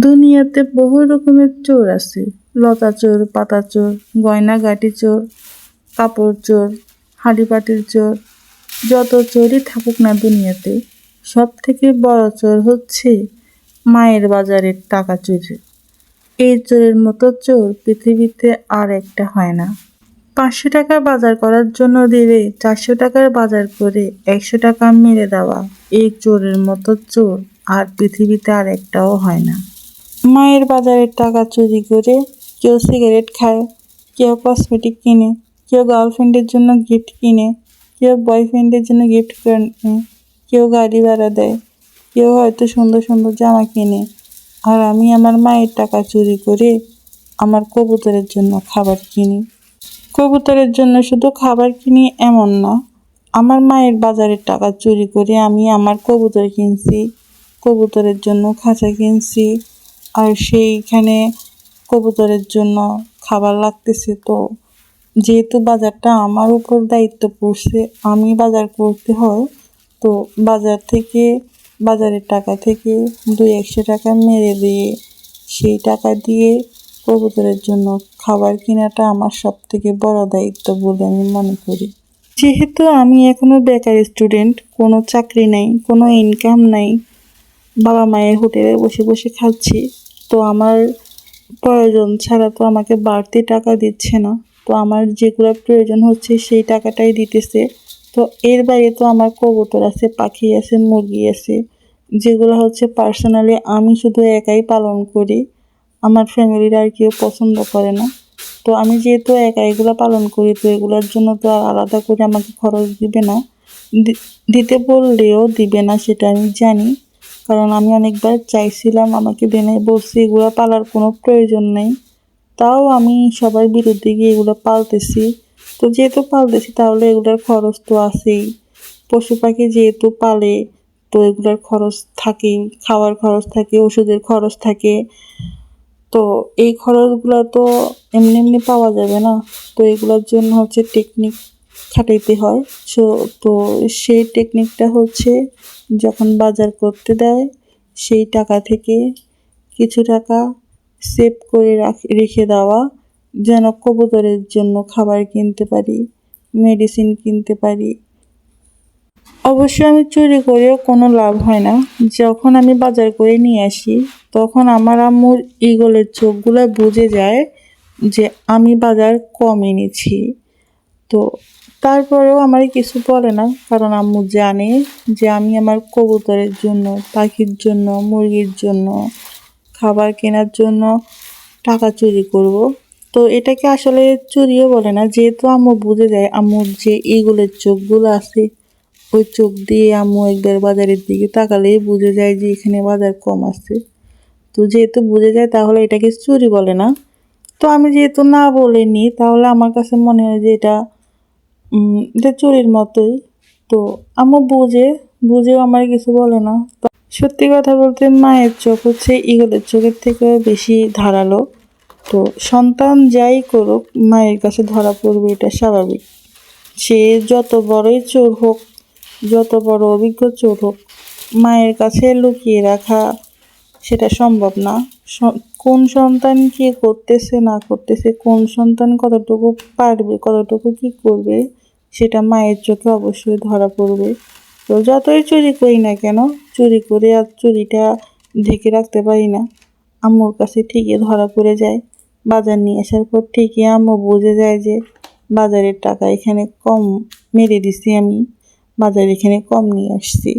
দুনিয়াতে বহু রকমের চোর আছে। লতা চোর, পাতা চোর, গয়নাগাটি চোর, কাপড় চোর, হাঁড়িপাতির চোর। যত চোরই থাকুক না দুনিয়াতে, সব থেকে বড় চোর হচ্ছে মায়ের বাজারের টাকা চুরি। এই চোরের মতো চোর পৃথিবীতে আর একটা হয় না। 500 টাকা বাজার করার জন্য দিলে 400 টাকার বাজার করে 100 টাকা মেরে দেওয়া, এই চোরের মতো চোর আর পৃথিবীতে আর একটাও হয় না। মায়ের বাজারের টাকা চুরি করে কেউ সিগারেট খায়, কেউ কসমেটিক কিনে, কেউ গার্লফ্রেন্ডের জন্য গিফট কিনে, কেউ বয়ফ্রেন্ডের জন্য গিফট কিনে, কেউ গাড়ি ভাড়া দেয়, কেউ হয়তো সুন্দর সুন্দর জামা কিনে। আর আমি আমার মায়ের টাকা চুরি করে আমার কবুতরের জন্য খাবার কিনি। কবুতরের জন্য শুধু খাবার কিনি এমন না, আমার মায়ের বাজারের টাকা চুরি করে আমি আমার কবুতর কিনছি, কবুতরের জন্য খাঁচা কিনছি। আর সেইখানে কবুতরের জন্য খাবার লাগতেছে, তো যেহেতু বাজারটা আমার উপর দায়িত্ব পড়ছে, আমি বাজার করতে হয়, তো বাজারের টাকা থেকে 200-100 টাকা মেরে দিয়ে সেই টাকা দিয়ে কবুতরের জন্য খাবার কেনাটা আমার সব থেকে বড় দায়িত্ব বলে আমি মনে করি। যেহেতু আমি এখনো বেকার স্টুডেন্ট, কোনো চাকরি নাই, কোনো ইনকাম নাই, বাবা মায়ের হোটেলে বসে বসে খাচ্ছি, তো আমার প্রয়োজন ছাড়া তো আমাকে বাড়তি টাকা দিচ্ছে না। তো আমার যেগুলো প্রয়োজন হচ্ছে সেই টাকাটাই দিতেছে। তো এর বাইরে তো আমার কবুতর আছে, পাখি আছে, মুরগি আছে, যেগুলো হচ্ছে পার্সোনালি আমি শুধু একাই পালন করি, আমার ফ্যামিলির আর কেউ পছন্দ করে না। তো আমি যেহেতু একা এগুলো পালন করি, তো এগুলোর জন্য তো আর আলাদা করে আমাকে খরচ দিবে না, দিতে বললেও দিবে না, সেটা আমি জানি। কারণ আমি অনেকবার চাইছিলাম, আমাকে দেনে বলছি এগুলো পালার কোনো প্রয়োজন নেই, তাও আমি সবার বিরুদ্ধে গিয়ে এগুলো পালতেছি। তো যেহেতু পালতেছি তাহলে এগুলোর খরচ তো আছেই। পশু পাখি যেহেতু পালে, তো এগুলোর খরচ থাকেই, খাওয়ার খরচ থাকে, ওষুধের খরচ থাকে। তো এই খরচগুলো তো এমনি এমনি পাওয়া যাবে না, তো এগুলোর জন্য হচ্ছে টেকনিক খাটাইতে হয়। তো সেই টেকনিকটা হচ্ছে যখন বাজার করতে দেয় সেই টাকা থেকে কিছু টাকা সেভ করে রেখে দেওয়া, যেন কবুতরের জন্য খাবার কিনতে পারি, মেডিসিন কিনতে পারি। অবশ্য আমি চুরি করেও কোনো লাভ হয় না। যখন আমি বাজার করে নিয়ে আসি, তখন আমার আম্মুর ঈগলের চোখগুলো বুঝে যায় যে আমি বাজার কম এনেছি। তো তারপরেও আমার কিছু বলে না, কারণ আম্মু জানে যে আমি আমার কবুতরের জন্য, পাখির জন্য, মুরগির জন্য খাবার কেনার জন্য টাকা চুরি করব। তো এটাকে আসলে চুরিও বলে না, যেহেতু আম্মু বুঝে যায়, আম্মুর যে ঈগলের চোখগুলো আছে, ওই চোখ দিয়ে আম্মু একবার বাজারের দিকে তাকালেই বুঝে যায় যে এখানে বাজার কম আছে। তো যেহেতু বুঝে যায় তাহলে এটাকে চুরি বলে না। তো আমি যেহেতু না বলিনি, তাহলে আমার কাছে মনে হয় যে এটা চুরির মতোই। তো আম্মু বুঝেও আমার কিছু বলে না। তো সত্যি কথা বলতে মায়ের চোখ হচ্ছে ঈগলের চোখের থেকেও বেশি ধারালো। তো সন্তান যাই করুক মায়ের কাছে ধরা পড়বে, এটা স্বাভাবিক। সে যত বড়ই চোর হোক, যত বড় অভিজ্ঞ চোর হোক, মায়ের কাছে লুকিয়ে রাখা সেটা সম্ভব না। কোন সন্তান কি করতেছে না করতেছে, কোন সন্তান কতটুকু পারবে, কতটুকু কি করবে, সেটা মায়ের চোখে অবশ্যই ধরা পড়বে। তো যতই চুরি করি না কেন, চুরি করে আর চুরিটা ঢেকে রাখতে পারি না, আম্মুর কাছে ঠিকই ধরা পড়ে যায়। বাজার নিয়ে আসার পর ঠিকই আম্মু বুঝে যায় যে বাজারের টাকা এখানে কম মেরে দিছি, আমি বাজার এখানে কম নিয়ে আসছি।